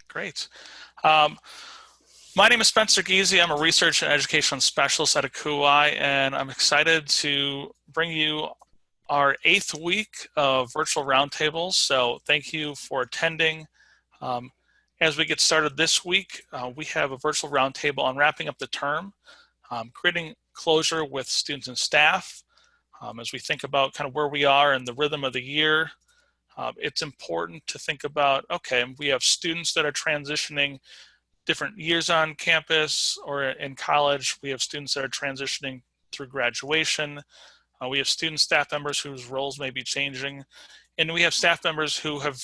Great. My name is Spencer Giese. I'm a research and education specialist at ACUHO, and I'm excited to bring you our 8th week of virtual roundtables. So thank you for attending. As we get started this week, we have a virtual roundtable on wrapping up the term, creating closure with students and staff. As we think about kind of where we are in the rhythm of the year, it's important to think about, okay, we have students that are transitioning different years on campus or in college. We have students that are transitioning through graduation. We have student staff members whose roles may be changing. And we have staff members who have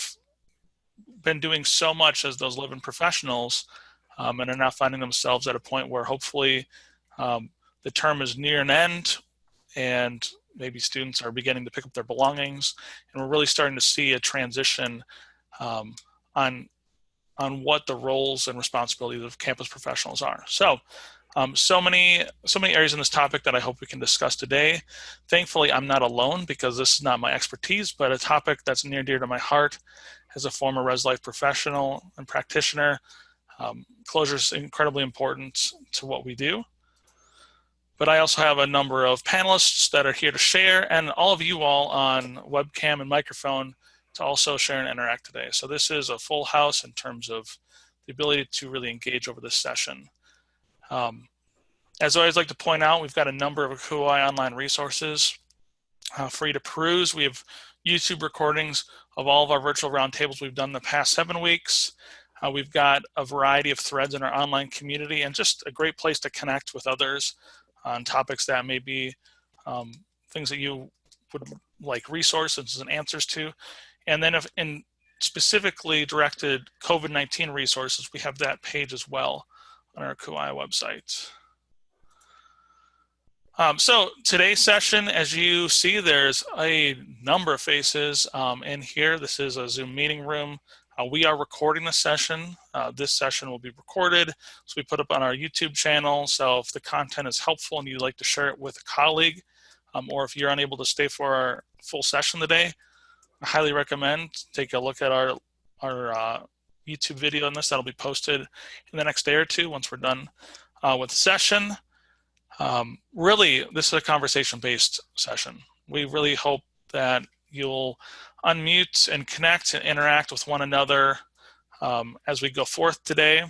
been doing so much as those living professionals and are now finding themselves at a point where hopefully the term is near an end and maybe students are beginning to pick up their belongings. And we're really starting to see a transition on what the roles and responsibilities of campus professionals are. So many areas in this topic that I hope we can discuss today. Thankfully, I'm not alone because this is not my expertise, but a topic that's near and dear to my heart as a former res life professional and practitioner. Closure is incredibly important to what we do. But I also have a number of panelists that are here to share, and all of you all on webcam and microphone to also share and interact today. So this is a full house in terms of the ability to really engage over this session. As I always like to point out, we've got a number of ACUHO online resources for you to peruse. We have YouTube recordings of all of our virtual roundtables we've done the past 7 weeks. We've got a variety of threads in our online community and just a great place to connect with others on topics that may be things that you would like resources and answers to. And then if in specifically directed COVID-19 resources, we have that page as well on our ACUHO website. So today's session, as you see, there's a number of faces in here. This is a Zoom meeting room. We are recording the session. This session will be recorded, so we put up on our YouTube channel. So if the content is helpful and you'd like to share it with a colleague, or if you're unable to stay for our full session today, I highly recommend take a look at our YouTube video on this. That'll be posted in the next day or two once we're done with the session. Really, this is a conversation-based session. We really hope that you'll unmute and connect and interact with one another as we go forth today.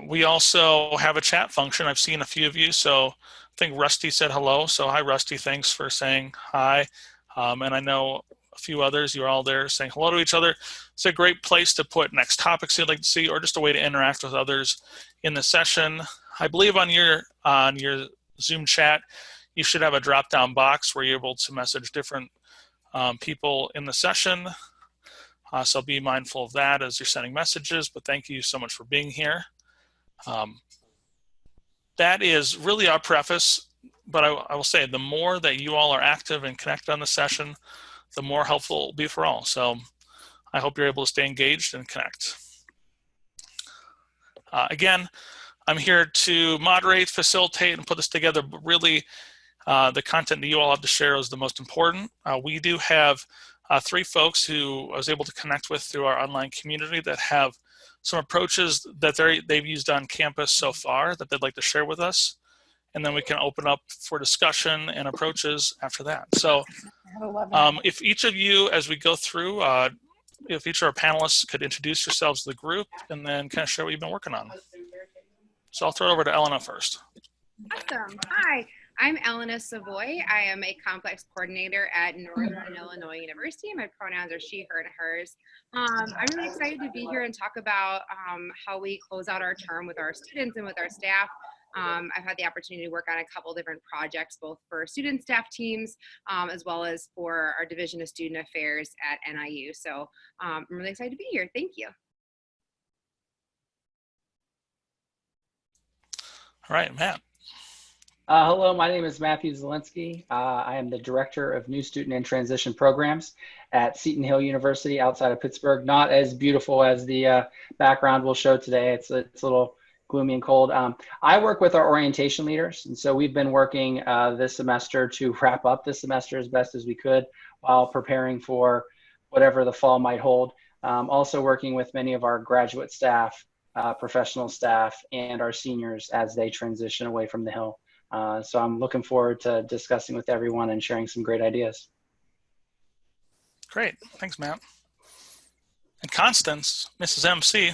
We also have a chat function. I've seen a few of you, so I think Rusty said hello. So hi, Rusty. Thanks for saying hi. And I know a few others, you're all there saying hello to each other. It's a great place to put next topics you'd like to see or just a way to interact with others in the session. I believe on your Zoom chat, you should have a drop-down box where you're able to message different people in the session. So be mindful of that as you're sending messages, but thank you so much for being here. That is really our preface, but I will say the more that you all are active and connected on the session, the more helpful it will be for all. So I hope you're able to stay engaged and connect. Again, I'm here to moderate, facilitate, and put this together, but really the content that you all have to share is the most important. We do have 3 folks who I was able to connect with through our online community that have some approaches that they've used on campus so far that they'd like to share with us. And then we can open up for discussion and approaches after that. So if each of you, as we go through, if each of our panelists could introduce yourselves to the group and then kind of share what you've been working on. So I'll throw it over to Eleanor first. Awesome. Hi, I'm Eleanor Savoy. I am a complex coordinator at Northern Illinois University. My pronouns are she, her, and hers. I'm really excited to be here and talk about how we close out our term with our students and with our staff. I've had the opportunity to work on a couple different projects, both for student staff teams, as well as for our Division of Student Affairs at NIU. So I'm really excited to be here. Thank you. All right, Matt. Hello, my name is Matthew Szalinski. I am the Director of New Student and Transition Programs at Seton Hill University outside of Pittsburgh. Not as beautiful as the background will show today. It's a little gloomy and cold. I work with our orientation leaders, and so we've been working this semester to wrap up this semester as best as we could while preparing for whatever the fall might hold. Also working with many of our graduate staff, professional staff, and our seniors as they transition away from the Hill. So I'm looking forward to discussing with everyone and sharing some great ideas. Great. Thanks, Matt. And Constance, Mrs. MC.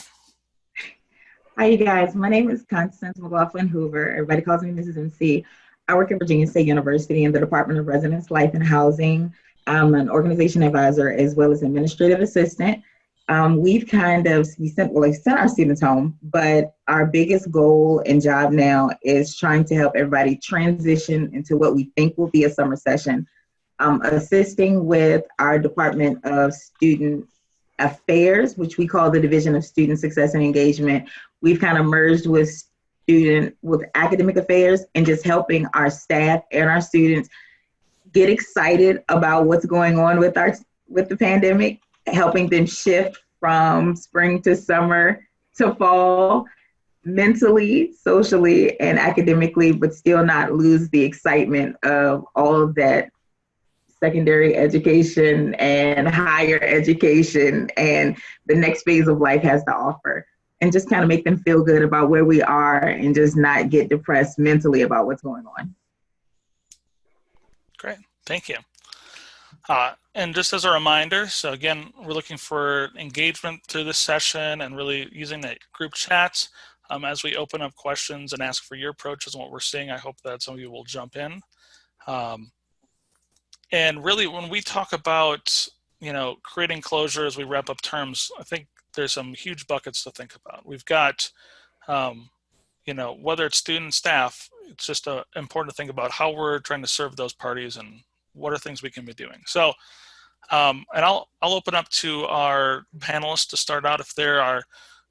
Hi, you guys. My name is Constance McLaughlin Hoover. Everybody calls me Mrs. MC. I work at Virginia State University in the Department of Residence, Life, and Housing. I'm an organization advisor as well as administrative assistant. We've sent our students home, but our biggest goal and job now is trying to help everybody transition into what we think will be a summer session. Assisting with our Department of Student Affairs, which we call the Division of Student Success and Engagement. We've kind of merged with academic affairs and just helping our staff and our students get excited about what's going on with the pandemic, helping them shift from spring to summer to fall, mentally, socially, and academically, but still not lose the excitement of all of that secondary education and higher education and the next phase of life has to offer, and just kind of make them feel good about where we are and just not get depressed mentally about what's going on. Great, thank you. And just as a reminder, so again, we're looking for engagement through this session and really using the group chats as we open up questions and ask for your approaches on what we're seeing. I hope that some of you will jump in. And really, when we talk about, creating closure as we wrap up terms, I think there's some huge buckets to think about. We've got, whether it's student staff, it's just important to think about how we're trying to serve those parties and what are things we can be doing. So, and I'll open up to our panelists to start out. If there are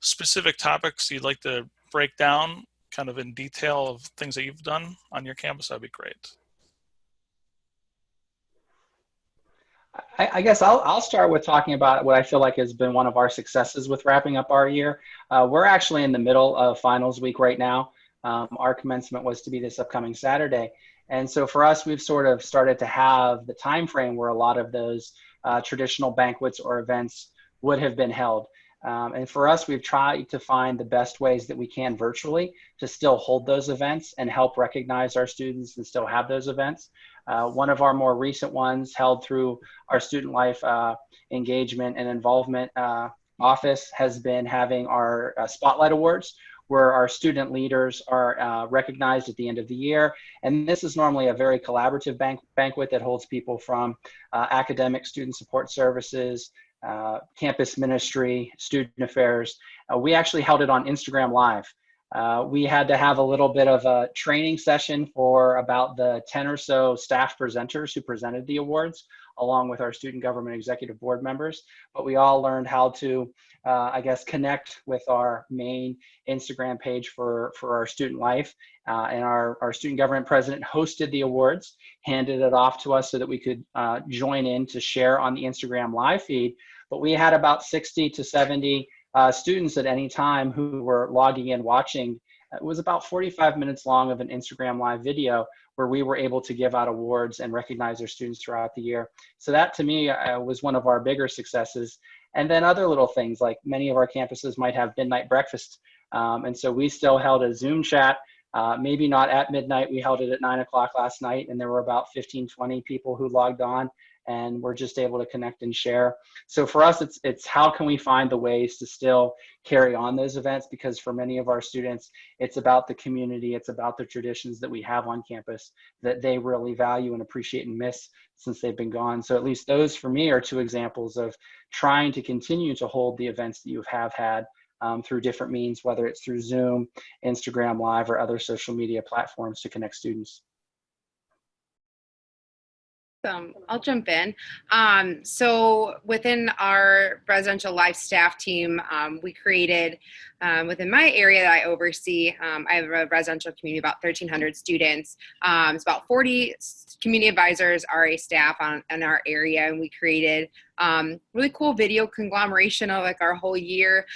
specific topics you'd like to break down kind of in detail of things that you've done on your campus, that'd be great. I guess I'll start with talking about what I feel like has been one of our successes with wrapping up our year. We're actually in the middle of finals week right now. Our commencement was to be this upcoming Saturday. And so for us, we've sort of started to have the time frame where a lot of those traditional banquets or events would have been held. And for us, we've tried to find the best ways that we can virtually to still hold those events and help recognize our students and still have those events. One of our more recent ones held through our Student Life Engagement and Involvement Office has been having our Spotlight Awards, where our student leaders are recognized at the end of the year. And this is normally a very collaborative banquet that holds people from academic student support services, campus ministry, student affairs. We actually held it on Instagram Live. We had to have a little bit of a training session for about the 10 or so staff presenters who presented the awards, along with our student government executive board members. But we all learned how to, connect with our main Instagram page for our student life. And our student government president hosted the awards, handed it off to us so that we could join in to share on the Instagram live feed. But we had about 60 to 70 students at any time who were logging in watching. It was about 45 minutes long of an Instagram live video where we were able to give out awards and recognize our students throughout the year. So that to me was one of our bigger successes. And then other little things like many of our campuses might have midnight breakfast. And so we still held a Zoom chat, maybe not at midnight. We held it at 9 o'clock last night, and there were about 15, 20 people who logged on and we're just able to connect and share. So for us, it's how can we find the ways to still carry on those events? Because for many of our students, it's about the community, it's about the traditions that we have on campus that they really value and appreciate and miss since they've been gone. So at least those for me are two examples of trying to continue to hold the events that you have had through different means, whether it's through Zoom, Instagram Live, or other social media platforms to connect students. I'll jump in. So within our residential life staff team, we created, within my area that I oversee, I have a residential community, about 1,300 students. It's about 40 community advisors, RA staff in our area, and we created really cool video conglomeration of like our whole year.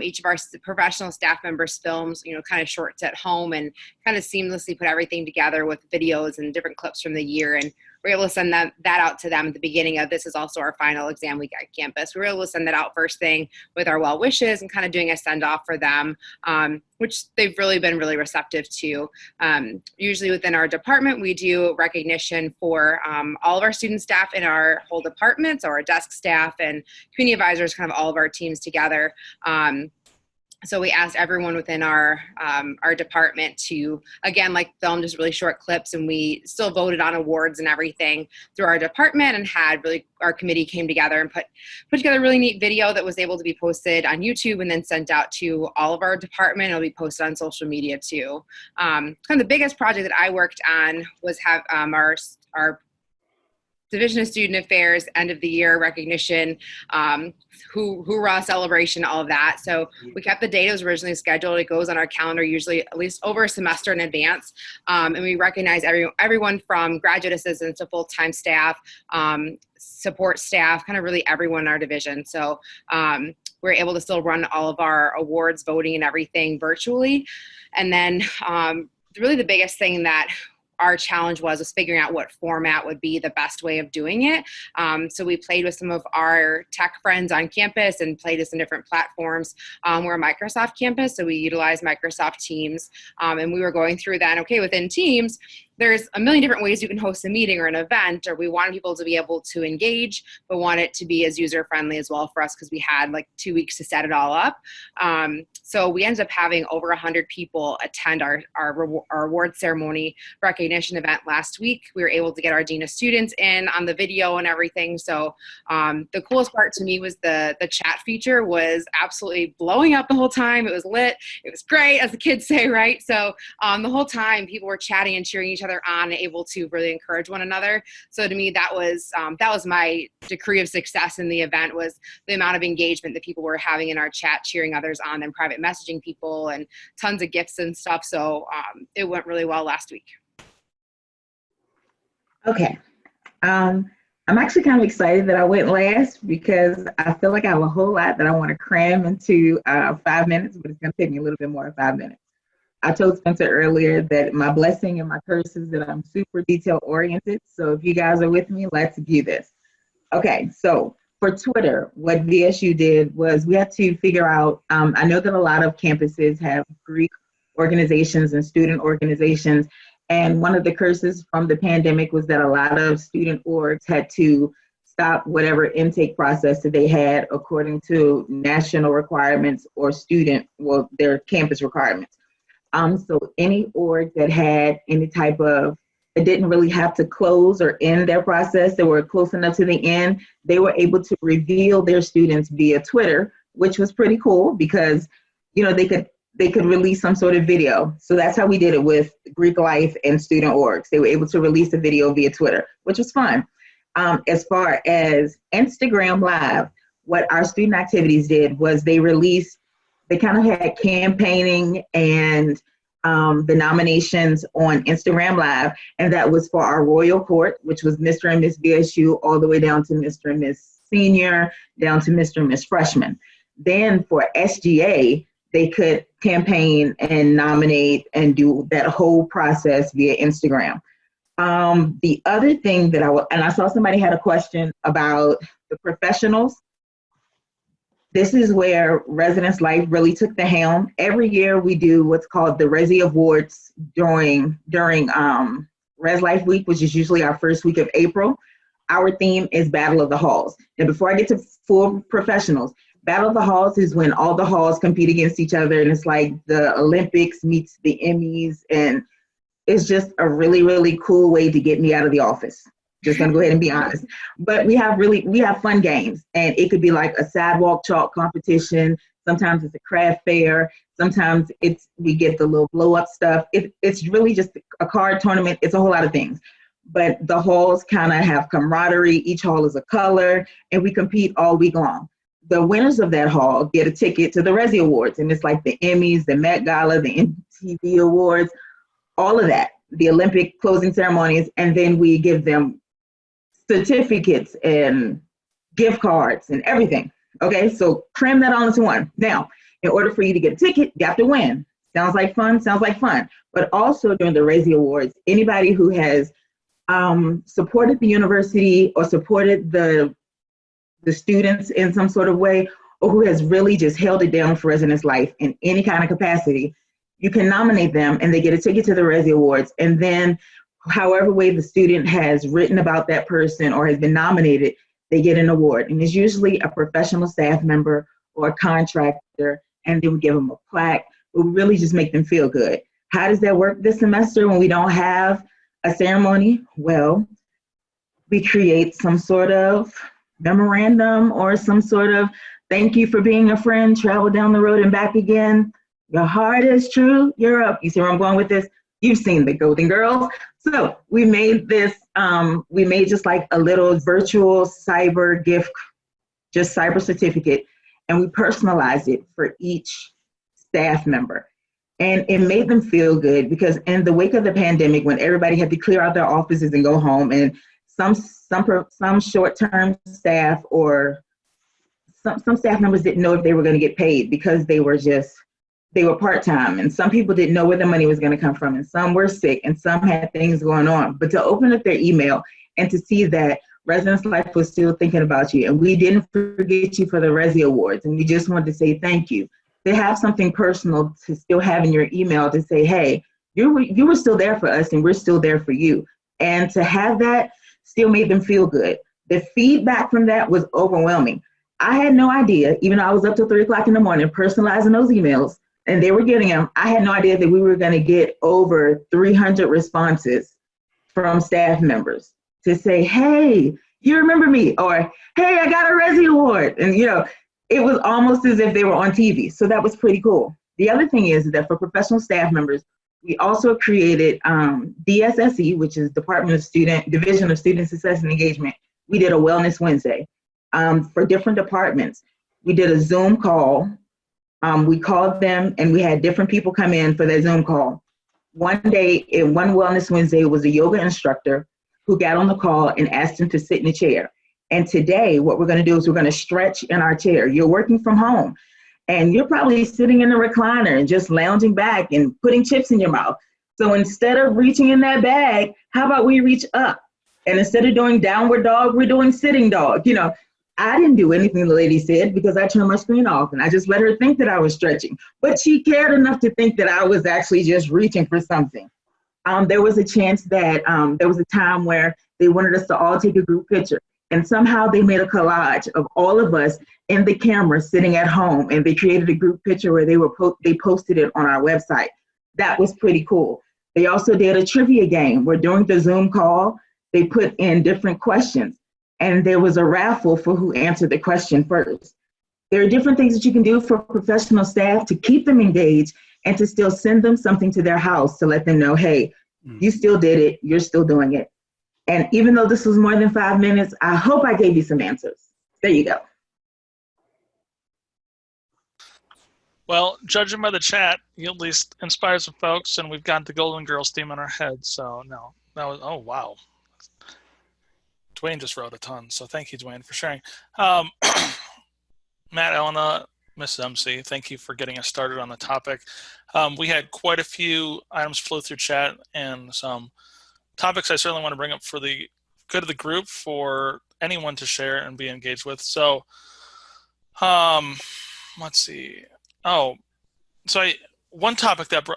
Each of our professional staff members films, kind of shorts at home and kind of seamlessly put everything together with videos and different clips from the year. And we're able to send that out to them at the beginning of this is also our final exam week at campus. We were able to send that out first thing with our well wishes and kind of doing a send off for them, which they've really been really receptive to. Usually within our department, we do recognition for all of our student staff in our whole department, so our desk staff and community advisors, kind of all of our teams together. So we asked everyone within our department to, again, like film just really short clips, and we still voted on awards and everything through our department, and had really, our committee came together and put together a really neat video that was able to be posted on YouTube and then sent out to all of our department. It'll be posted on social media too. Kind of the biggest project that I worked on was have our Division of Student Affairs end of the year recognition, hoorah celebration, all of that. So we kept the date it was originally scheduled. It goes on our calendar usually at least over a semester in advance. And we recognize everyone from graduate assistants to full-time staff, support staff, kind of really everyone in our division. So we're able to still run all of our awards, voting and everything virtually. And then really the biggest thing that our challenge was figuring out what format would be the best way of doing it. So we played with some of our tech friends on campus and played with some different platforms. We're a Microsoft campus, so we utilize Microsoft Teams. And we were going through that, okay, within Teams, there's a million different ways you can host a meeting or an event, or we wanted people to be able to engage, but want it to be as user-friendly as well for us because we had like 2 weeks to set it all up. So we ended up having over 100 people attend our award ceremony recognition event last week. We were able to get our Dean of Students in on the video and everything. So the coolest part to me was the chat feature was absolutely blowing up the whole time. It was lit. It was great, as the kids say, right? So the whole time people were chatting and cheering each other on and able to really encourage one another. So to me, that was my decree of success in the event, was the amount of engagement that people were having in our chat, cheering others on and private messaging people and tons of gifts and stuff. So it went really well last week. Okay. I'm actually kind of excited that I went last because I feel like I have a whole lot that I want to cram into 5 minutes, but it's going to take me a little bit more than 5 minutes. I told Spencer earlier that my blessing and my curse is that I'm super detail oriented. So if you guys are with me, let's do this. Okay, so for Twitter, what VSU did was we had to figure out, I know that a lot of campuses have Greek organizations and student organizations. And one of the curses from the pandemic was that a lot of student orgs had to stop whatever intake process that they had according to national requirements or their campus requirements. So any org that had any type of, it didn't really have to close or end their process, they were close enough to the end, they were able to reveal their students via Twitter, which was pretty cool because, they could release some sort of video. So that's how we did it with Greek Life and student orgs. They were able to release a video via Twitter, which was fun. As far as Instagram Live, what our student activities did was they kind of had campaigning and the nominations on Instagram Live, and that was for our Royal Court, which was Mr. and Miss VSU, all the way down to Mr. and Miss Senior, down to Mr. and Miss Freshman. Then for SGA, they could campaign and nominate and do that whole process via Instagram. The other thing that I saw somebody had a question about the professionals. This is where Residence Life really took the helm. Every year we do what's called the Resi Awards during Res Life Week, which is usually our first week of April. Our theme is Battle of the Halls. And before I get to full professionals, Battle of the Halls is when all the halls compete against each other, and it's like the Olympics meets the Emmys, and it's just a really, really cool way to get me out of the office. Just gonna go ahead and be honest. But we have fun games, and it could be like a sidewalk chalk competition. Sometimes it's a craft fair. Sometimes we get the little blow up stuff. It's really just a card tournament. It's a whole lot of things. But the halls kind of have camaraderie. Each hall is a color, and we compete all week long. The winners of that hall get a ticket to the Resi Awards, and it's like the Emmys, the Met Gala, the MTV Awards, all of that, the Olympic closing ceremonies, and then we give them certificates and gift cards and everything. Okay, so cram that all into one. Now, in order for you to get a ticket, you have to win. Sounds like fun, sounds like fun. But also during the Razie Awards, anybody who has supported the university or supported the students in some sort of way, or who has really just held it down for residence life in any kind of capacity, you can nominate them and they get a ticket to the Razie Awards. And then however way the student has written about that person or has been nominated, they get an award. And it's usually a professional staff member or a contractor, and then we give them a plaque. We really just make them feel good. How does that work this semester when we don't have a ceremony? Well, we create some sort of memorandum or some sort of thank you for being a friend, travel down the road and back again. Your heart is true, you're up. You see where I'm going with this? You've seen the Golden Girls. So we made this, we made just like a little virtual cyber gift, just cyber certificate, and we personalized it for each staff member. And it made them feel good because in the wake of the pandemic, when everybody had to clear out their offices and go home, and some short-term staff or some staff members didn't know if they were going to get paid because they were part-time, and some people didn't know where the money was going to come from, and some were sick, and some had things going on. But to open up their email and to see that Residence Life was still thinking about you, and we didn't forget you for the Razie Awards, and we just wanted to say thank you. To have something personal to still have in your email to say, hey, you were still there for us, and we're still there for you. And to have that still made them feel good. The feedback from that was overwhelming. I had no idea, even though I was up till 3 o'clock in the morning personalizing those emails, and they were getting them. I had no idea that we were going to get over 300 responses from staff members to say, hey, you remember me, or hey, I got a Razie Award. And it was almost as if they were on TV. So that was pretty cool. The other thing is that for professional staff members, we also created DSSE, which is Division of Student Success and Engagement. We did a Wellness Wednesday for different departments. We did a Zoom call. We called them and we had different people come in for that Zoom call. One day, in one Wellness Wednesday, was a yoga instructor who got on the call and asked him to sit in a chair. And today, what we're going to do is we're going to stretch in our chair. You're working from home, and you're probably sitting in the recliner and just lounging back and putting chips in your mouth. So instead of reaching in that bag, how about we reach up? And instead of doing downward dog, we're doing sitting dog. I didn't do anything the lady said because I turned my screen off and I just let her think that I was stretching. But she cared enough to think that I was actually just reaching for something. There was a chance that there was a time where they wanted us to all take a group picture. And somehow they made a collage of all of us in the camera sitting at home, and they created a group picture where they posted it on our website. That was pretty cool. They also did a trivia game where during the Zoom call, they put in different questions, and there was a raffle for who answered the question first. There are different things that you can do for professional staff to keep them engaged and to still send them something to their house to let them know, hey, you still did it, you're still doing it. And even though this was more than 5 minutes, I hope I gave you some answers. There you go. Well, judging by the chat, you at least inspired some folks, and we've got the Golden Girls theme in our head. So no, that was, oh, wow. Dwayne just wrote a ton, so thank you, Dwayne, for sharing. Matt, Elena, Mrs. MC, thank you for getting us started on the topic. We had quite a few items flow through chat and some topics I certainly want to bring up for the good of the group for anyone to share and be engaged with. So let's see. Oh, so one topic that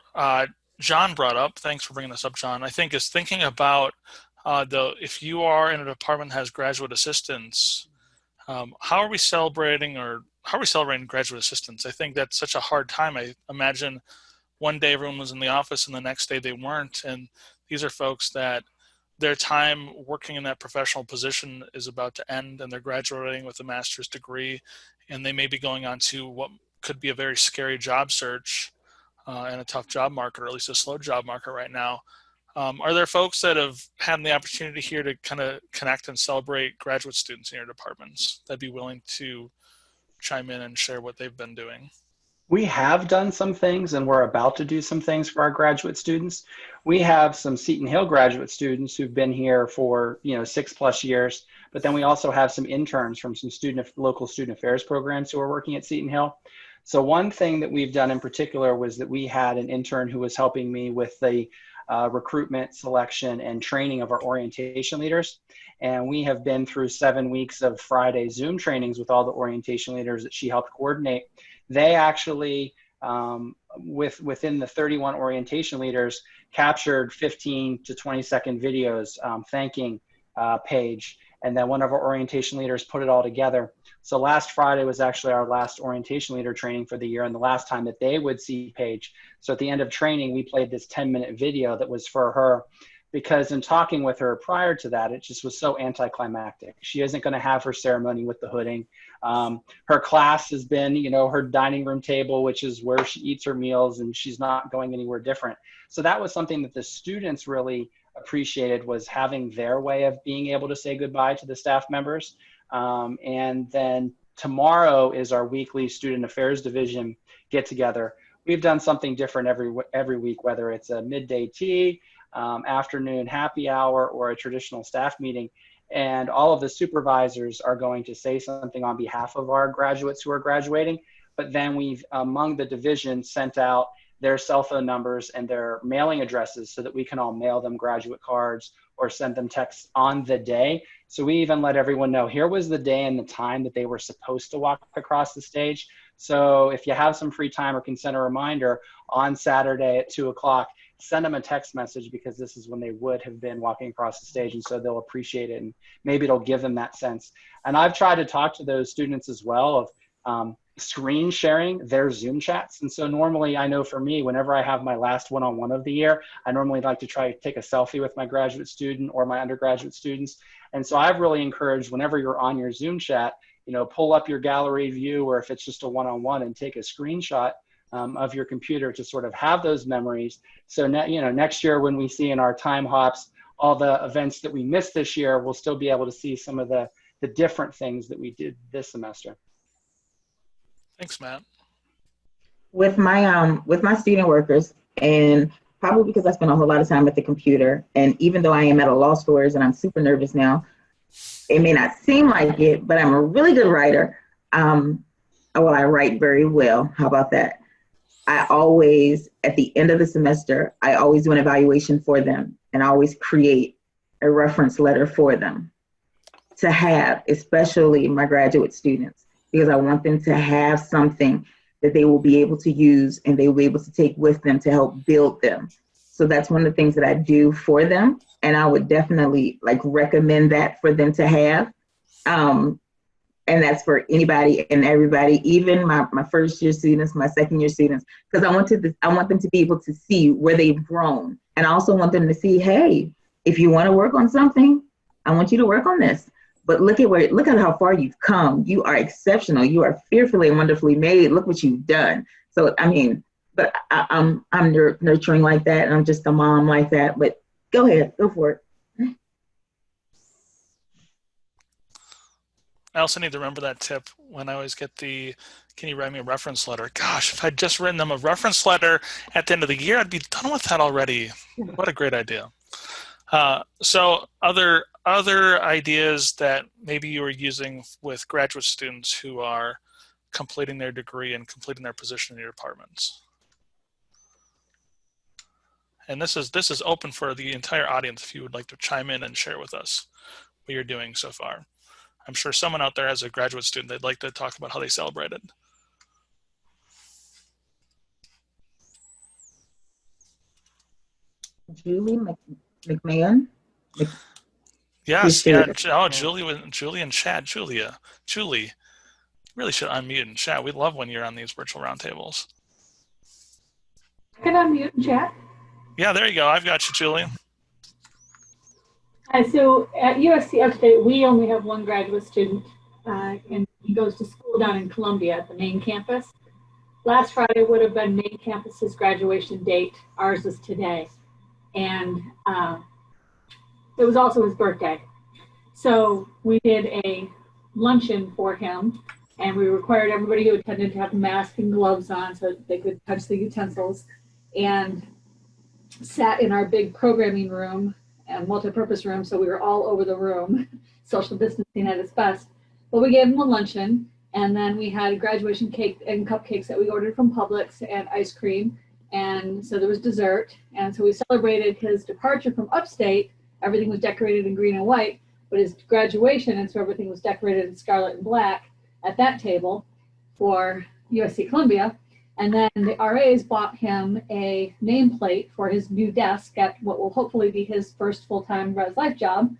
John brought up, thanks for bringing this up, John, I think is thinking about if you are in a department that has graduate assistants, how are we celebrating graduate assistants? I think that's such a hard time. I imagine one day everyone was in the office and the next day they weren't. And these are folks that their time working in that professional position is about to end, and they're graduating with a master's degree, and they may be going on to what could be a very scary job search and a tough job market, or at least a slow job market right now. Are there folks that have had the opportunity here to kind of connect and celebrate graduate students in your departments that'd be willing to chime in and share what they've been doing? We have done some things and we're about to do some things for our graduate students. We have some Seton Hill graduate students who've been here for 6+ years, but then we also have some interns from some local student affairs programs who are working at Seton Hill. So one thing that we've done in particular was that we had an intern who was helping me with the recruitment, selection, and training of our orientation leaders. And we have been through 7 weeks of Friday Zoom trainings with all the orientation leaders that she helped coordinate. They actually, within the 31 orientation leaders, captured 15 to 20-second videos thanking Paige. And then one of our orientation leaders put it all together. So last Friday was actually our last orientation leader training for the year and the last time that they would see Paige. So at the end of training, we played this 10-minute video that was for her, because in talking with her prior to that, it just was so anticlimactic. She isn't going to have her ceremony with the hooding. Her class has been, her dining room table, which is where she eats her meals, and she's not going anywhere different. So that was something that the students really appreciated, was having their way of being able to say goodbye to the staff members. And then tomorrow is our weekly student affairs division get together. We've done something different every week, whether it's a midday tea, afternoon happy hour, or a traditional staff meeting. And all of the supervisors are going to say something on behalf of our graduates who are graduating. But then we've, among the division, sent out their cell phone numbers and their mailing addresses so that we can all mail them graduate cards or send them texts on the day. So we even let everyone know, here was the day and the time that they were supposed to walk across the stage. So if you have some free time or can send a reminder on Saturday at 2 o'clock, send them a text message, because this is when they would have been walking across the stage, and so they'll appreciate it, and maybe it'll give them that sense. And I've tried to talk to those students as well of screen sharing their Zoom chats. And so normally, I know for me, whenever I have my last one-on-one of the year, I normally like to try to take a selfie with my graduate student or my undergraduate students. And so I've really encouraged, whenever you're on your Zoom chat, pull up your gallery view, or if it's just a one-on-one, and take a screenshot of your computer to sort of have those memories. So next year, when we see in our time hops all the events that we missed this year, we'll still be able to see some of the different things that we did this semester. Thanks, Matt. With my student workers, and probably because I spend a whole lot of time at the computer, and even though I am at a law stores and I'm super nervous now, it may not seem like it, but I'm a really good writer. I write very well. How about that? I always, at the end of the semester, I always do an evaluation for them, and I always create a reference letter for them to have, especially my graduate students, because I want them to have something that they will be able to use and they will be able to take with them to help build them. So that's one of the things that I do for them. And I would definitely recommend that for them to have. And that's for anybody and everybody, even my first year students, my second year students, because I want them to be able to see where they've grown. And I also want them to see, hey, if you want to work on something, I want you to work on this. But look at how far you've come. You are exceptional. You are fearfully and wonderfully made. Look what you've done. So, but I'm nurturing like that, and I'm just a mom like that. But go ahead, go for it. I also need to remember that tip when I always get can you write me a reference letter? Gosh, if I'd just written them a reference letter at the end of the year, I'd be done with that already. What a great idea. So other ideas that maybe you are using with graduate students who are completing their degree and completing their position in your departments. And this is open for the entire audience if you would like to chime in and share with us what you're doing so far. I'm sure someone out there has a graduate student they'd like to talk about how they celebrated. Julie McMahon. Yes, yeah. Oh, Julie and Chad. Julie, really should unmute and chat. We love when you're on these virtual roundtables. Can I unmute and chat? Yeah, there you go. I've got you, Julie. So at USC Upstate, we only have one graduate student, and he goes to school down in Columbia at the main campus. Last Friday would have been main campus's graduation date. Ours is today. And it was also his birthday. So we did a luncheon for him And we required everybody who attended to have a mask and gloves on so they could touch the utensils, and sat in our big programming room and multi-purpose room. So we were all over the room, social distancing at its best. But we gave them a luncheon, and then we had graduation cake and cupcakes that we ordered from Publix and ice cream. And so there was dessert. And so we celebrated his departure from upstate. Everything was decorated in green and white, but his graduation, and so everything was decorated in scarlet and black at that table for USC Columbia. And then the RAs bought him a nameplate for his new desk at what will hopefully be his first full-time Res Life job.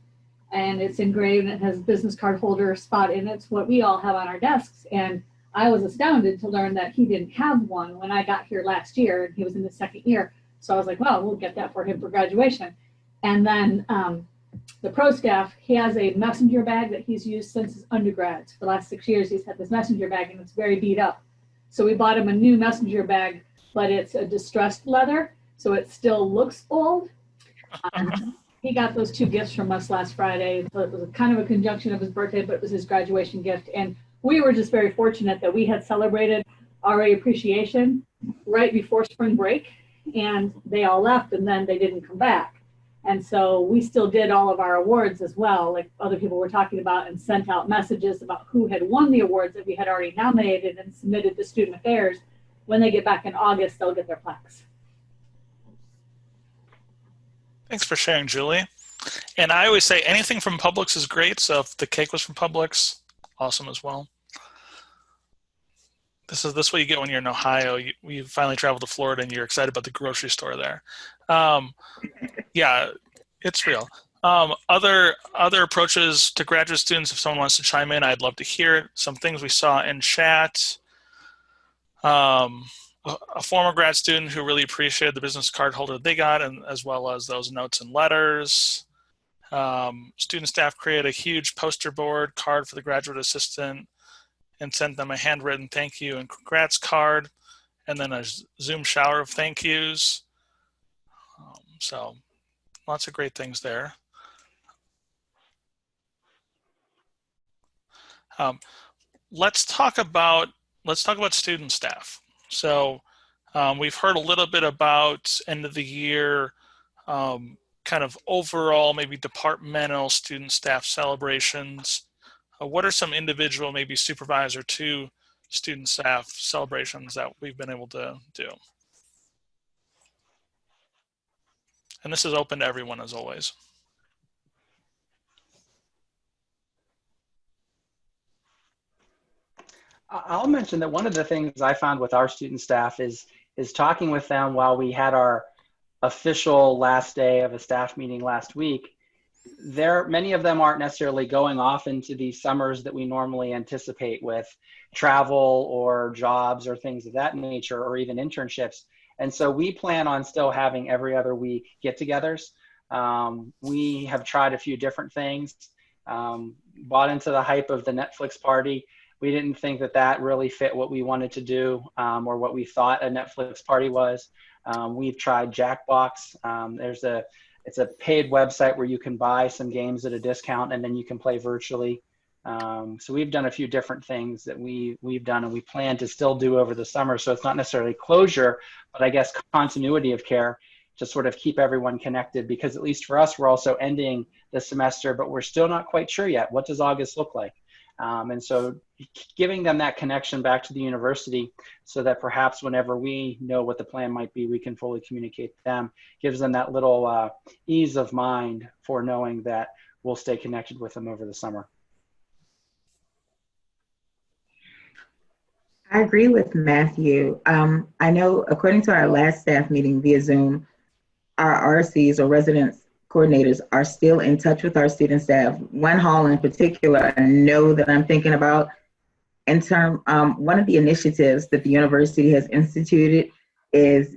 And it's engraved and it has a business card holder spot in it. It's what we all have on our desks. And I was astounded to learn that he didn't have one when I got here last year. He was in the second year. So I was like, well, we'll get that for him for graduation. And then the pro staff, he has a messenger bag that he's used since his undergrad. For the last 6 years, he's had this messenger bag and it's very beat up. So we bought him a new messenger bag, but it's a distressed leather, so it still looks old. He got those two gifts from us last Friday. So it was kind of a conjunction of his birthday, but it was his graduation gift. And we were just very fortunate that we had celebrated RA appreciation right before spring break, and they all left and then they didn't come back. And so we still did all of our awards as well, like other people were talking about, and sent out messages about who had won the awards that we had already nominated and submitted to Student Affairs. When they get back in August, they'll get their plaques. Thanks for sharing, Julie. And I always say anything from Publix is great. So if the cake was from Publix, awesome as well. This is what you get when you're in Ohio. You finally travel to Florida and you're excited about the grocery store there. Yeah, it's real. Other approaches to graduate students, if someone wants to chime in, I'd love to hear it. Some things we saw in chat. A former grad student who really appreciated the business card holder they got, and as well as those notes and letters. Student staff created a huge poster board card for the graduate assistant and sent them a handwritten thank you and congrats card, and then a Zoom shower of thank yous. So lots of great things there. Let's talk about student staff. So we've heard a little bit about end of the year, kind of overall, maybe departmental student staff celebrations. What are some individual, maybe supervisor to student staff celebrations that we've been able to do? And this is open to everyone as always. I'll mention that one of the things I found with our student staff is talking with them while we had our official last day of a staff meeting last week. Many of them aren't necessarily going off into these summers that we normally anticipate with travel or jobs or things of that nature, or even internships. And so we plan on still having every other week get-togethers. We have tried a few different things, bought into the hype of the Netflix party. We didn't think that really fit what we wanted to do, or what we thought a Netflix party was. We've tried Jackbox. It's a paid website where you can buy some games at a discount and then you can play virtually. So we've done a few different things that we've done and we plan to still do over the summer. So it's not necessarily closure, but I guess continuity of care to sort of keep everyone connected, because at least for us, we're also ending the semester, but we're still not quite sure yet. What does August look like? And so giving them that connection back to the university so that perhaps whenever we know what the plan might be, we can fully communicate to them, gives them that little ease of mind for knowing that we'll stay connected with them over the summer. I agree with Matthew. I know according to our last staff meeting via Zoom, our RCs or residence coordinators are still in touch with our student staff. One hall in particular, I know that I'm thinking about in term, one of the initiatives that the university has instituted is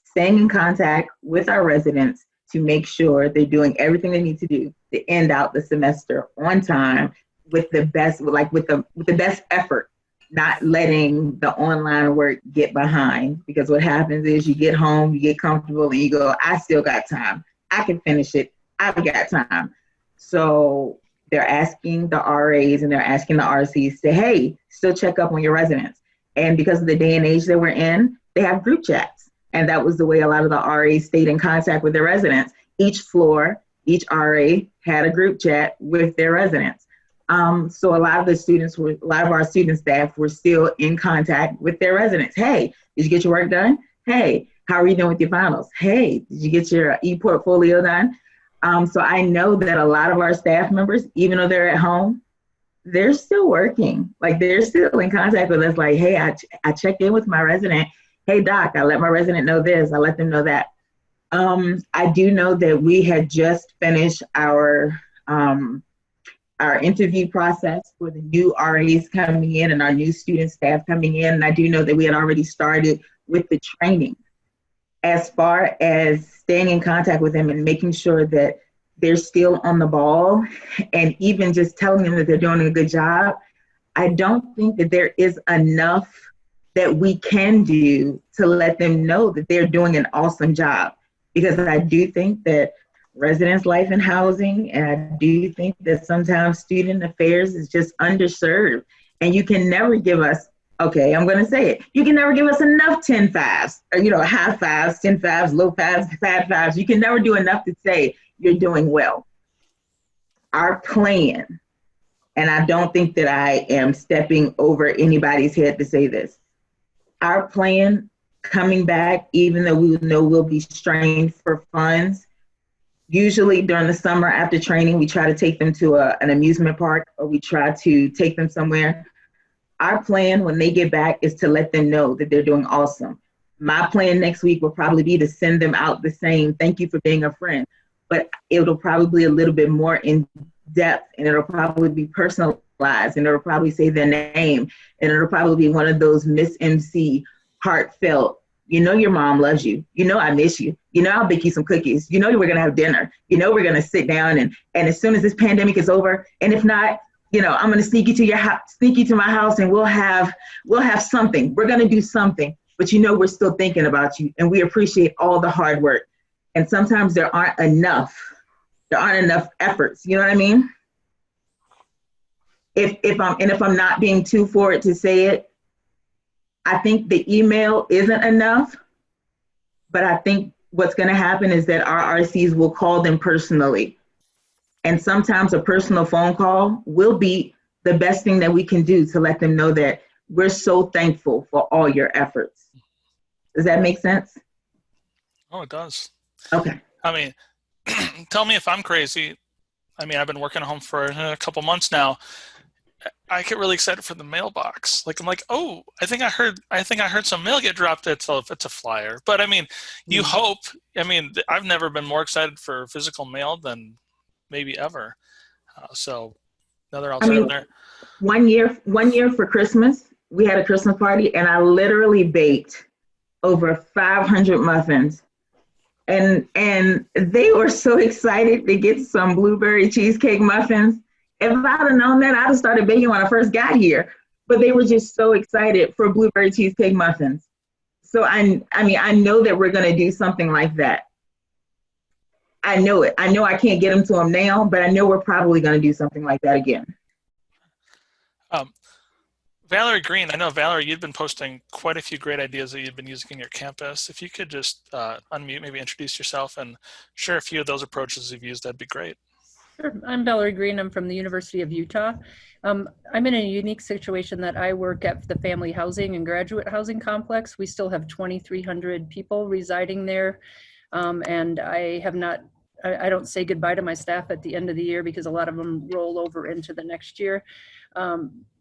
staying in contact with our residents to make sure they're doing everything they need to do to end out the semester on time with the best, with the best effort, not letting the online work get behind. Because what happens is you get home, you get comfortable, and you go, I still got time. I can finish it. I've got time. So they're asking the RAs and they're asking the RCs to, hey, still check up on your residents. And because of the day and age that we're in, they have group chats. And that was the way a lot of the RAs stayed in contact with their residents. Each floor, each RA had a group chat with their residents. So a lot of our student staff were still in contact with their residents. Hey, did you get your work done? Hey, how are you doing with your finals? Hey, did you get your e-portfolio done? So I know that a lot of our staff members, even though they're at home, they're still working. Like, they're still in contact with us. Like, hey, I checked in with my resident. Hey, doc, I let my resident know this. I let them know that. I do know that we had just finished our interview process for the new RAs coming in and our new student staff coming in. And I do know that we had already started with the training. As far as staying in contact with them and making sure that they're still on the ball and even just telling them that they're doing a good job, I don't think that there is enough that we can do to let them know that they're doing an awesome job. Because I do think that residence life and housing, and I do think that sometimes student affairs is just underserved. And you can never give us, okay, I'm going to say it, you can never give us enough 10 fives, or, high fives, 10 fives, low fives, fat fives. You can never do enough to say you're doing well. Our plan, and I don't think that I am stepping over anybody's head to say this, our plan coming back, even though we know we'll be strained for funds, usually during the summer after training, we try to take them to an amusement park, or we try to take them somewhere. Our plan when they get back is to let them know that they're doing awesome. My plan next week will probably be to send them out the same, thank you for being a friend, but it'll probably be a little bit more in depth, and it'll probably be personalized, and it'll probably say their name, and it'll probably be one of those Miss MC heartfelt, your mom loves you, I miss you, I'll bake you some cookies, we're going to have dinner, we're going to sit down, and as soon as this pandemic is over, and if not, I'm going to sneak you to my house, and we'll have something. We're going to do something, but we're still thinking about you, and we appreciate all the hard work. And sometimes there aren't enough efforts. You know what I mean? If I'm not being too forward to say it, I think the email isn't enough, but I think what's going to happen is that our RCs will call them personally. And sometimes a personal phone call will be the best thing that we can do to let them know that we're so thankful for all your efforts. Does that make sense? Oh, it does. Okay. I mean, tell me if I'm crazy. I mean, I've been working at home for a couple months now. I get really excited for the mailbox. Like, I'm like, oh, I think I heard some mail get dropped. It's a flyer. But I mean, you hope. I mean, I've never been more excited for physical mail than maybe ever. So another alternative there. One year for Christmas, we had a Christmas party, and I literally baked over 500 muffins. And they were so excited to get some blueberry cheesecake muffins. If I'd have known that, I'd have started baking when I first got here. But they were just so excited for blueberry cheesecake muffins. So I know that we're going to do something like that. I know it. I know I can't get them to them now, but I know we're probably going to do something like that again. Valerie Green, I know, Valerie, you've been posting quite a few great ideas that you've been using in your campus. If you could just unmute, maybe introduce yourself and share a few of those approaches you've used, that'd be great. Sure. I'm Valerie Green. I'm from the University of Utah. I'm in a unique situation that I work at the family housing and graduate housing complex. We still have 2,300 people residing there. And I don't say goodbye to my staff at the end of the year because a lot of them roll over into the next year.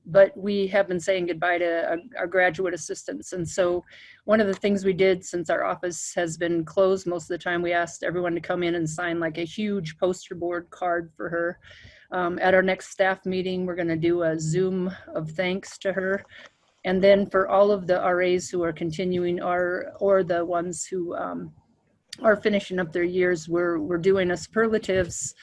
But we have been saying goodbye to our graduate assistants. And so one of the things we did, since our office has been closed most of the time, we asked everyone to come in and sign like a huge poster board card for her. At our next staff meeting, we're going to do a Zoom of thanks to her. And then for all of the RAs who are continuing or the ones who are finishing up their years, we're doing a superlatives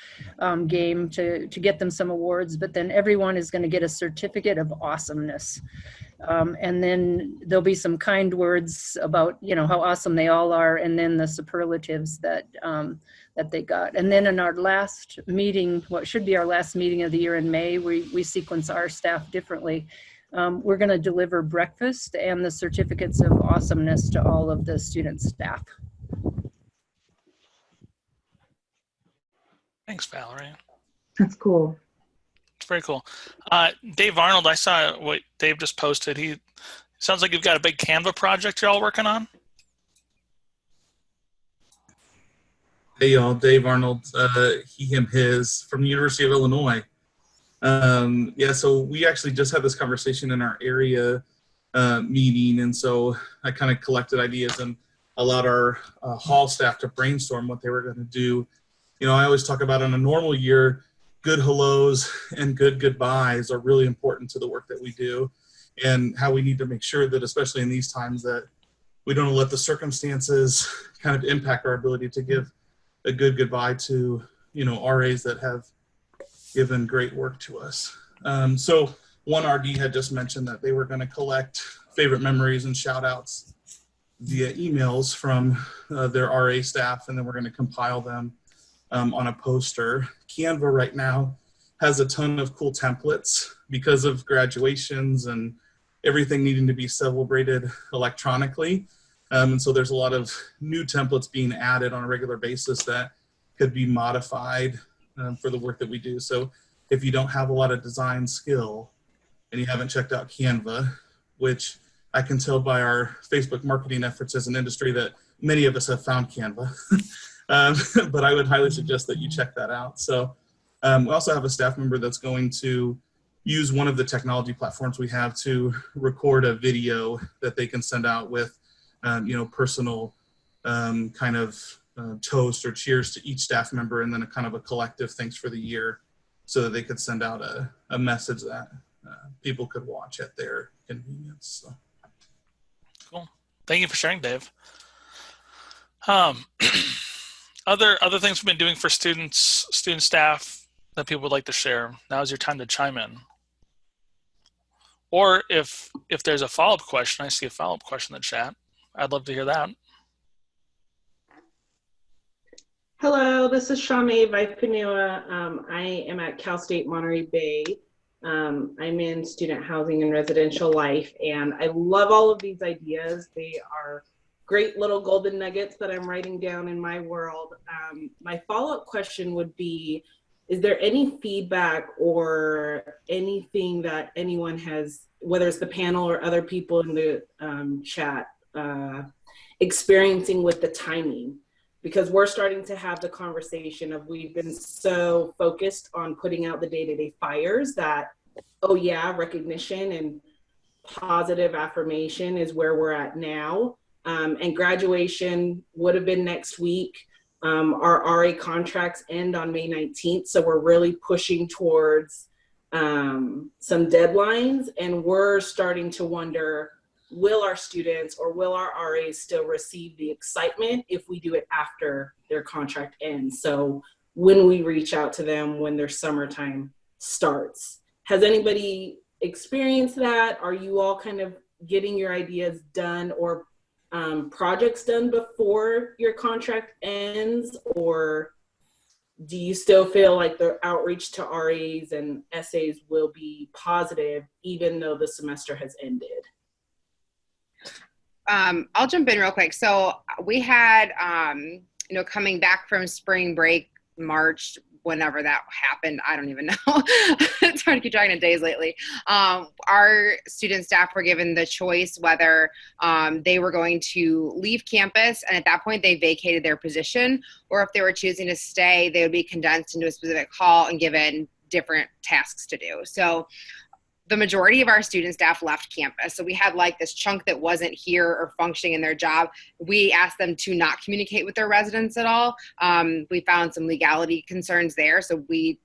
game to get them some awards, but then everyone is going to get a certificate of awesomeness. And then there'll be some kind words about, how awesome they all are, and then the superlatives that that they got. And then in our last meeting, what should be our last meeting of the year in May, we sequence our staff differently. We're going to deliver breakfast and the certificates of awesomeness to all of the student staff. Thanks, Valerie. That's cool. It's very cool. Dave Arnold, I saw what Dave just posted. He sounds like you've got a big Canva project you're all working on. Hey y'all, Dave Arnold, he, him, his, from the University of Illinois. Yeah, so we actually just had this conversation in our area meeting, and so I kind of collected ideas and allowed our hall staff to brainstorm what they were going to do. You know, I always talk about in a normal year, good hellos and good goodbyes are really important to the work that we do, and how we need to make sure that, especially in these times, that we don't let the circumstances kind of impact our ability to give a good goodbye to, you know, RAs that have given great work to us. So one RD had just mentioned that they were going to collect favorite memories and shout outs via emails from their RA staff, and then we're going to compile them on a poster. Canva right now has a ton of cool templates because of graduations and everything needing to be celebrated electronically. And so there's a lot of new templates being added on a regular basis that could be modified for the work that we do. So if you don't have a lot of design skill and you haven't checked out Canva, which I can tell by our Facebook marketing efforts as an industry that many of us have found Canva, but I would highly suggest that you check that out. So we also have a staff member that's going to use one of the technology platforms we have to record a video that they can send out with you know, personal kind of toast or cheers to each staff member, and then a kind of a collective thanks for the year, so that they could send out a message that people could watch at their convenience. So. Cool. Thank you for sharing, Dave. Other things we've been doing for student staff that people would like to share. Now's your time to chime in. Or if there's a follow-up question, I see a follow-up question in the chat. I'd love to hear that. Hello, this is Shamae Vaipanua. I am at Cal State Monterey Bay. I'm in student housing and residential life, and I love all of these ideas. They are great little golden nuggets that I'm writing down in my world. My follow-up question would be, is there any feedback or anything that anyone has, whether it's the panel or other people in the chat, experiencing with the timing? Because we're starting to have the conversation of, we've been so focused on putting out the day-to-day fires that, oh yeah, recognition and positive affirmation is where we're at now. And graduation would have been next week. Our RA contracts end on May 19th. So we're really pushing towards some deadlines, and we're starting to wonder, will our students or will our RAs still receive the excitement if we do it after their contract ends? So when we reach out to them when their summertime starts, has anybody experienced that? Are you all kind of getting your ideas done or projects done before your contract ends? Or do you still feel like the outreach to RAs and SAs will be positive even though the semester has ended? I'll jump in real quick. So we had, you know, coming back from spring break, March, whenever that happened, I don't even know. It's hard to keep track of days lately. Our student staff were given the choice whether they were going to leave campus, and at that point they vacated their position, or if they were choosing to stay, they would be condensed into a specific hall and given different tasks to do. So the majority of our student staff left campus. So we had like this chunk that wasn't here or functioning in their job. We asked them to not communicate with their residents at all. We found some legality concerns there. So we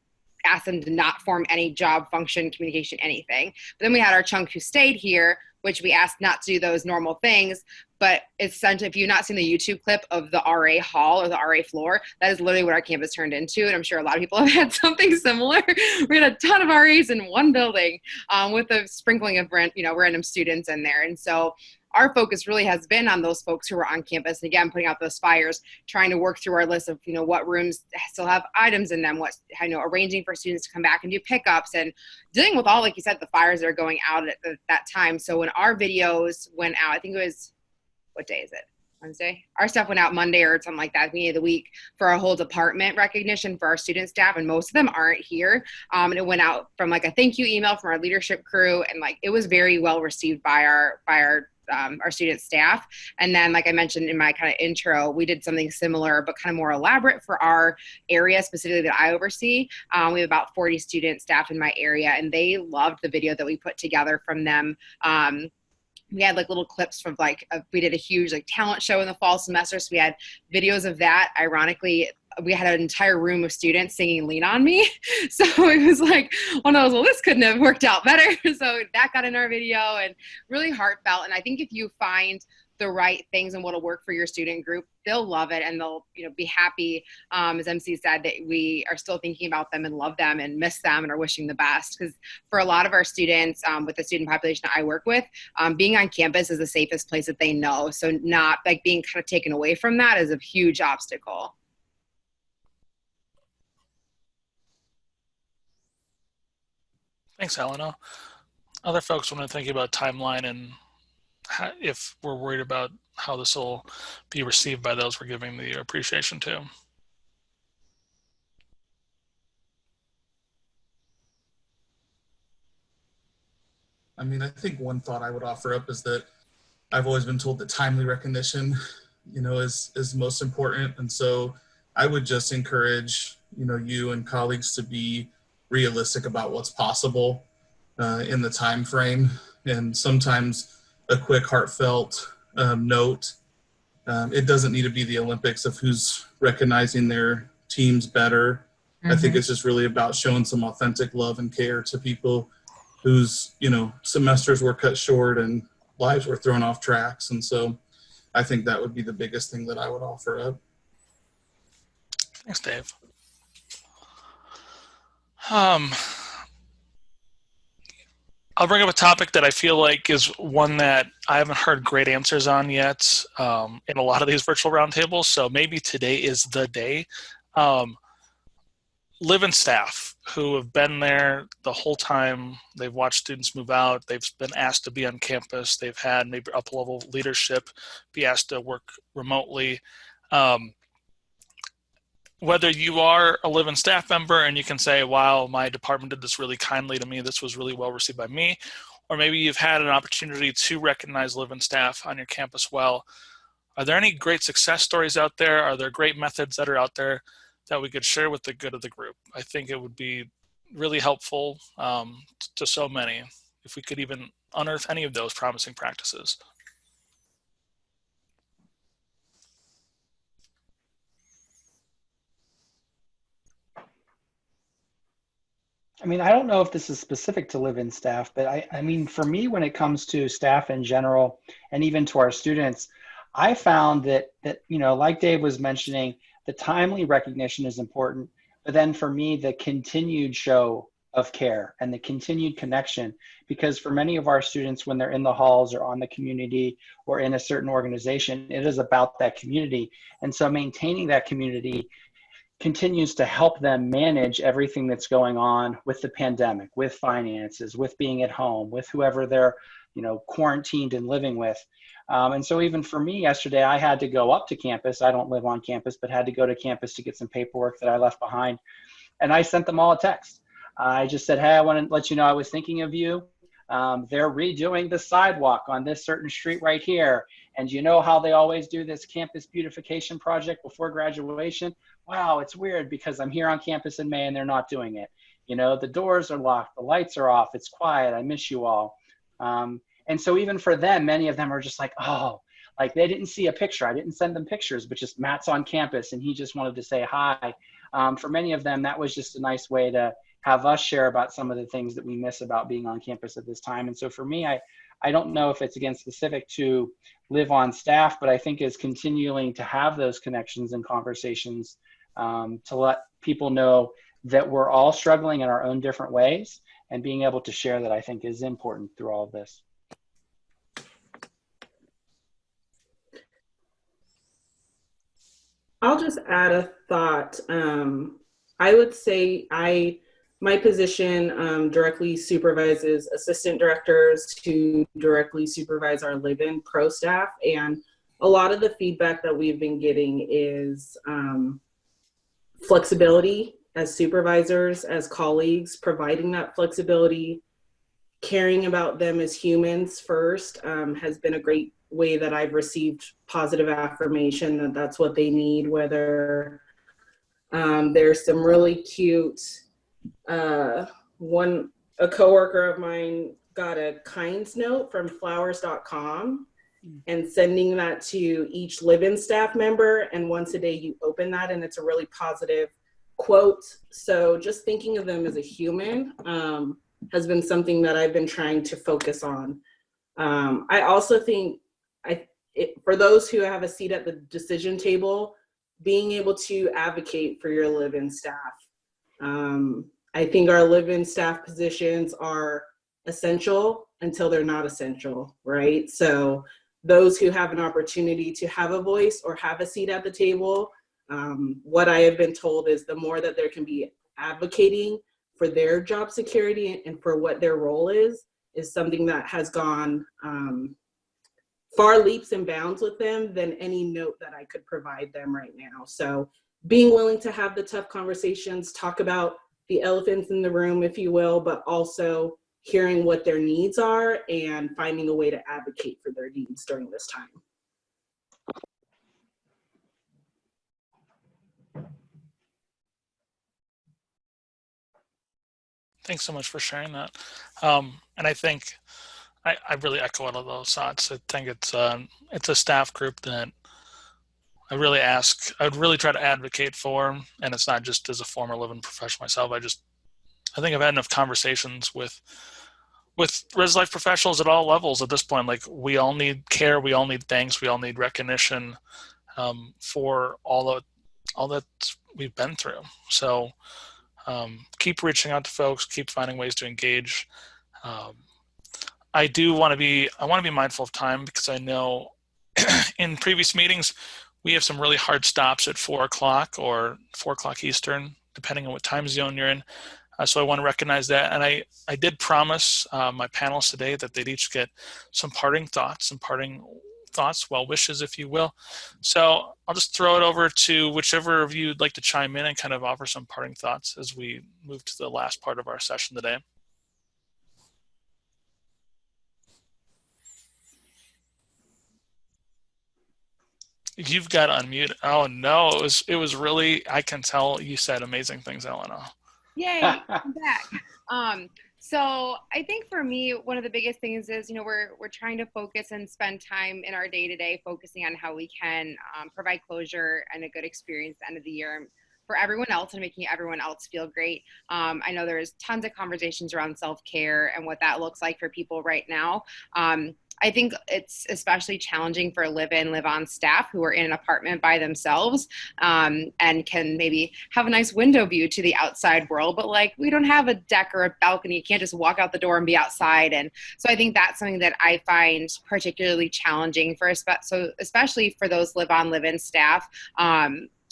asked them to not form any job function, communication, anything. But then we had our chunk who stayed here, which we asked not to do those normal things. But essentially, if you've not seen the YouTube clip of the RA hall or the RA floor, that is literally what our campus turned into. And I'm sure a lot of people have had something similar. We had a ton of RAs in one building with a sprinkling of random students in there. And so our focus really has been on those folks who are on campus. And again, putting out those fires, trying to work through our list of, what rooms still have items in them, arranging for students to come back and do pickups, and dealing with all, like you said, the fires that are going out at that time. So when our videos went out, I think it was, what day is it? Wednesday. Our stuff went out Monday or something like that, beginning of the week, for our whole department recognition for our student staff, and most of them aren't here. And it went out from like a thank you email from our leadership crew, and like it was very well received by our student staff. And then, like I mentioned in my kind of intro, we did something similar but kind of more elaborate for our area specifically that I oversee. We have about 40 student staff in my area, and they loved the video that we put together from them. We had like little clips from we did a huge like talent show in the fall semester. So we had videos of that. Ironically, we had an entire room of students singing Lean On Me. So it was like one of those, well, this couldn't have worked out better. So that got in our video, and really heartfelt. And I think if you find the right things and what'll work for your student group, they'll love it, and they'll be happy, as MC said, that we are still thinking about them and love them and miss them and are wishing the best. Because for a lot of our students, with the student population that I work with, being on campus is the safest place that they know. So not like being kind of taken away from that is a huge obstacle. Thanks, Eleanor. Other folks want to think about timeline and if we're worried about how this will be received by those we're giving the appreciation to. I mean, I think one thought I would offer up is that I've always been told that timely recognition, is most important. And so I would just encourage, you and colleagues to be realistic about what's possible in the time frame. And sometimes a quick heartfelt note. It doesn't need to be the Olympics of who's recognizing their teams better. Mm-hmm. I think it's just really about showing some authentic love and care to people whose, semesters were cut short and lives were thrown off tracks. And so I think that would be the biggest thing that I would offer up. Thanks, Dave. I'll bring up a topic that I feel like is one that I haven't heard great answers on yet in a lot of these virtual roundtables. So maybe today is the day. Livein Staff, who have been there the whole time. They've watched students move out. They've been asked to be on campus. They've had maybe up-level leadership be asked to work remotely. Whether you are a Livein Staff member and you can say, wow, my department did this really kindly to me, this was really well received by me, or maybe you've had an opportunity to recognize Livein Staff on your campus well. Are there any great success stories out there? Are there great methods that are out there that we could share with the good of the group? I think it would be really helpful to so many if we could even unearth any of those promising practices. I mean, I don't know if this is specific to Livein Staff, but I mean, for me, when it comes to staff in general, and even to our students, I found that like Dave was mentioning, the timely recognition is important, but then for me, the continued show of care and the continued connection, because for many of our students, when they're in the halls or on the community or in a certain organization, it is about that community. And so maintaining that community continues to help them manage everything that's going on with the pandemic, with finances, with being at home, with whoever they're, quarantined and living with. And so even for me yesterday, I had to go up to campus. I don't live on campus, but had to go to campus to get some paperwork that I left behind. And I sent them all a text. I just said, hey, I want to let you know I was thinking of you. They're redoing the sidewalk on this certain street right here. And you know how they always do this campus beautification project before graduation? Wow, it's weird because I'm here on campus in May and they're not doing it. The doors are locked, the lights are off, it's quiet, I miss you all. And so even for them, many of them are just like, oh, like they didn't see a picture. I didn't send them pictures, but just Matt's on campus and he just wanted to say hi. For many of them, that was just a nice way to have us share about some of the things that we miss about being on campus at this time. And so for me, I don't know if it's again specific to Live on Staff, but I think is continuing to have those connections and conversations to let people know that we're all struggling in our own different ways, and being able to share that I think is important through all of this. I'll just add a thought. I would say my position directly supervises assistant directors who directly supervise our live-in pro staff. And a lot of the feedback that we've been getting is flexibility as supervisors, as colleagues, providing that flexibility, caring about them as humans first has been a great way that I've received positive affirmation that that's what they need, whether there's some really cute, a coworker of mine got a kinds note from flowers.com and sending that to each live-in staff member. And once a day you open that and it's a really positive quote. So just thinking of them as a human has been something that I've been trying to focus on. I also think for those who have a seat at the decision table, being able to advocate for your live-in staff. I think our live-in staff positions are essential until they're not essential, right? So those who have an opportunity to have a voice or have a seat at the table, what I have been told is the more that there can be advocating for their job security and for what their role is something that has gone far leaps and bounds with them than any note that I could provide them right now. So being willing to have the tough conversations, talk about the elephants in the room, if you will, but also hearing what their needs are and finding a way to advocate for their needs during this time. Thanks so much for sharing that. And I think I really echo all of those thoughts. I think it's a staff group that I would really try to advocate for, and it's not just as a former living professional myself. I think I've had enough conversations with res life professionals at all levels at this point. Like, we all need care, we all need thanks, we all need recognition for all that we've been through. So keep reaching out to folks, keep finding ways to engage. I want to be mindful of time, because I know in previous meetings we have some really hard stops at 4 o'clock or 4 o'clock Eastern, depending on what time zone you're in. So I want to recognize that. And I did promise my panelists today that they'd each get some parting thoughts, well wishes, if you will. So I'll just throw it over to whichever of you would like to chime in and kind of offer some parting thoughts as we move to the last part of our session today. You've got to unmute. Oh no, it was really, I can tell you said amazing things, Eleanor. Yay, I'm back. So I think for me, one of the biggest things is, we're trying to focus and spend time in our day-to-day focusing on how we can provide closure and a good experience at the end of the year for everyone else and making everyone else feel great. I know there's tons of conversations around self-care and what that looks like for people right now. I think it's especially challenging for live-in, live-on staff who are in an apartment by themselves and can maybe have a nice window view to the outside world, but we don't have a deck or a balcony. You can't just walk out the door and be outside. And so I think that's something that I find particularly challenging especially for those live-on, live-in staff.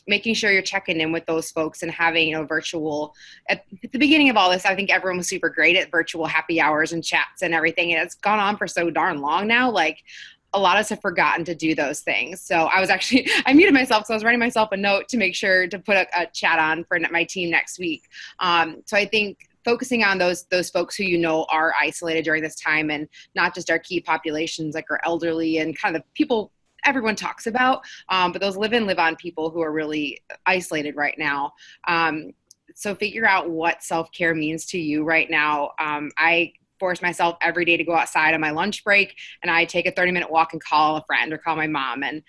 Making sure you're checking in with those folks and having, virtual, at the beginning of all this, I think everyone was super great at virtual happy hours and chats and everything. And it's gone on for so darn long now. A lot of us have forgotten to do those things. So I muted myself. So I was writing myself a note to make sure to put a chat on for my team next week. So I think focusing on those folks who are isolated during this time, and not just our key populations like our elderly and kind of the people everyone talks about, but those live-in, live-on people who are really isolated right now. So figure out what self-care means to you right now. I force myself every day to go outside on my lunch break, and I take a 30-minute walk and call a friend or call my mom. And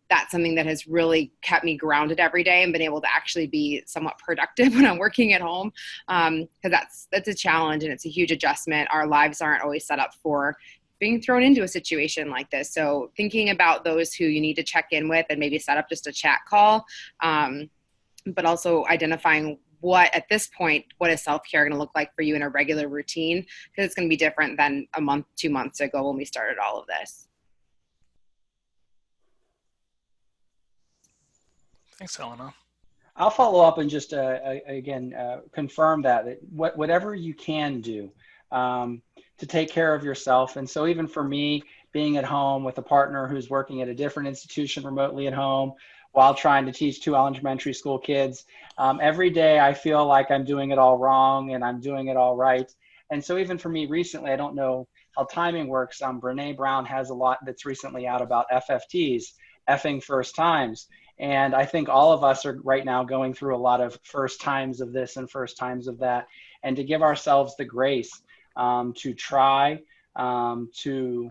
that's something that has really kept me grounded every day and been able to actually be somewhat productive when I'm working at home. Because that's a challenge, and it's a huge adjustment. Our lives aren't always set up for being thrown into a situation like this. So thinking about those who you need to check in with and maybe set up just a chat call, but also identifying at this point, what is self-care going to look like for you in a regular routine? Because it's going to be different than a month, 2 months ago when we started all of this. Thanks, Eleanor. I'll follow up and just again confirm that whatever you can do to take care of yourself. And so even for me, being at home with a partner who's working at a different institution remotely at home while trying to teach 2 elementary school kids, every day I feel like I'm doing it all wrong and I'm doing it all right. And so even for me recently, I don't know how timing works. Brene Brown has a lot that's recently out about FFTs, effing first times. And I think all of us are right now going through a lot of first times of this and first times of that. And to give ourselves the grace to try to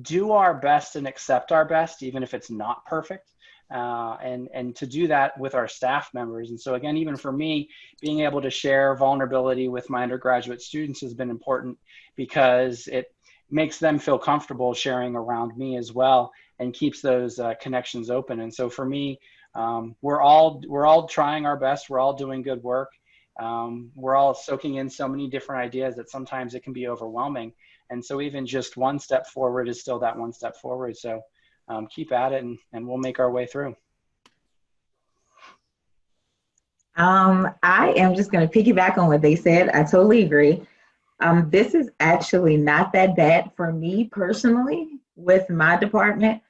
do our best and accept our best, even if it's not perfect. And to do that with our staff members. And so again, even for me, being able to share vulnerability with my undergraduate students has been important because it makes them feel comfortable sharing around me as well and keeps those connections open. And so for me, we're all trying our best. We're all doing good work. We're all soaking in so many different ideas that sometimes it can be overwhelming. And so even just one step forward is still that one step forward. So keep at it and we'll make our way through. I am just going to piggyback on what they said. I totally agree. This is actually not that bad for me personally with my department.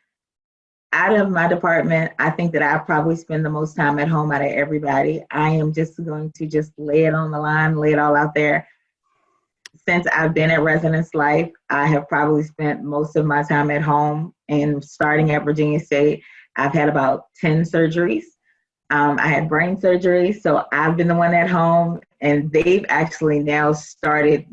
Out of my department, I think that I probably spend the most time at home out of everybody. I am just going to just lay it on the line, lay it all out there. Since I've been at Residence Life, I have probably spent most of my time at home, and starting at Virginia State, I've had about 10 surgeries. I had brain surgery, so I've been the one at home, and they've actually now started,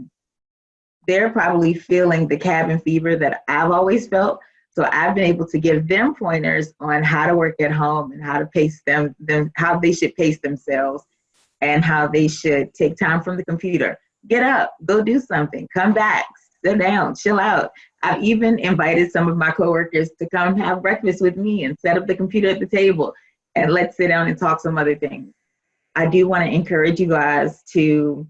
they're probably feeling the cabin fever that I've always felt. So I've been able to give them pointers on how to work at home and how to pace them how they should pace themselves and how they should take time from the computer. Get up, go do something, come back, sit down, chill out. I've even invited some of my coworkers to come have breakfast with me and set up the computer at the table and let's sit down and talk some other things. I do want to encourage you guys to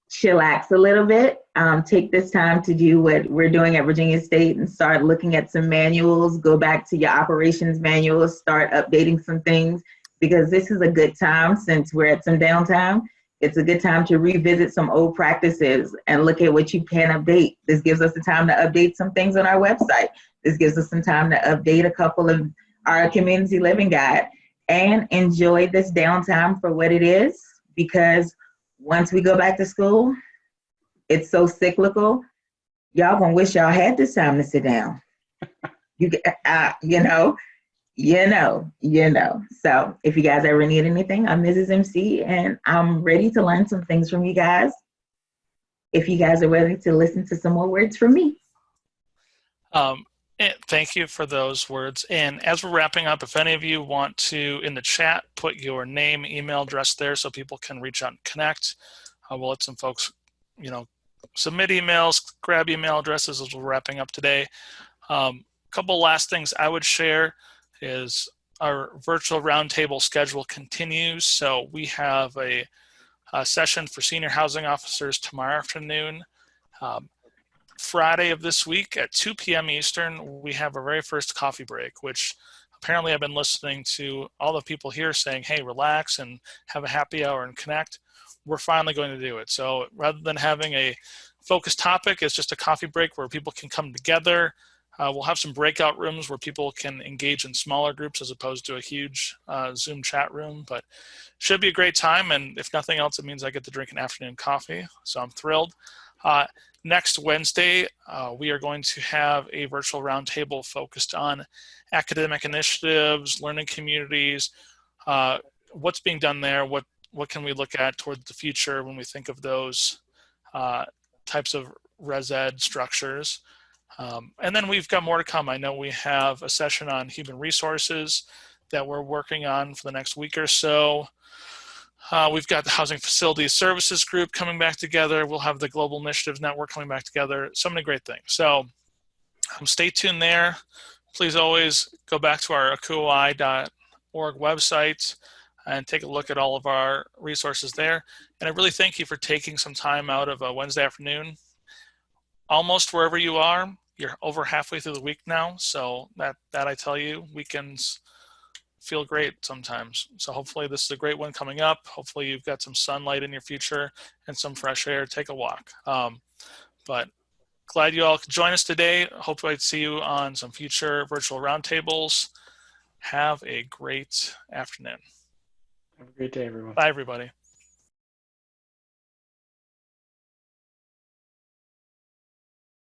chillax a little bit. Take this time to do what we're doing at Virginia State and start looking at some manuals, go back to your operations manuals, start updating some things, because this is a good time since we're at some downtime. It's a good time to revisit some old practices and look at what you can update. This gives us the time to update some things on our website. This gives us some time to update a couple of our community living guide and enjoy this downtime for what it is, because once we go back to school, it's so cyclical. Y'all gonna wish y'all had this time to sit down. You know. So if you guys ever need anything, I'm Mrs. MC, and I'm ready to learn some things from you guys. If you guys are ready to listen to some more words from me. Thank you for those words. And as we're wrapping up, if any of you want to, in the chat, put your name, email address there so people can reach out and connect. We'll let some folks, submit emails, grab email addresses as we're wrapping up today. Couple last things I would share is our virtual roundtable schedule continues. So we have a session for senior housing officers tomorrow afternoon. Friday of this week at 2 p.m. Eastern, we have our very first coffee break, which apparently I've been listening to all the people here saying, hey, relax and have a happy hour and connect. We're finally going to do it. So rather than having a focused topic, it's just a coffee break where people can come together. We'll have some breakout rooms where people can engage in smaller groups as opposed to a huge Zoom chat room, but should be a great time. And if nothing else, it means I get to drink an afternoon coffee. So I'm thrilled. Next Wednesday, we are going to have a virtual roundtable focused on academic initiatives, learning communities, what's being done there, what can we look at toward the future when we think of those types of res ed structures. And then we've got more to come. I know we have a session on human resources that we're working on for the next week or so. We've got the Housing Facilities Services Group coming back together. We'll have the Global Initiatives Network coming back together. So many great things. So stay tuned there. Please always go back to our ACUHO.org website and take a look at all of our resources there. And I really thank you for taking some time out of a Wednesday afternoon. Almost wherever you are, you're over halfway through the week now. So that I tell you, weekends feel great sometimes. So hopefully this is a great one coming up. Hopefully you've got some sunlight in your future and some fresh air. Take a walk. But glad you all could join us today. Hopefully I'd see you on some future virtual roundtables. Have a great afternoon. Have a great day, everyone. Bye, everybody.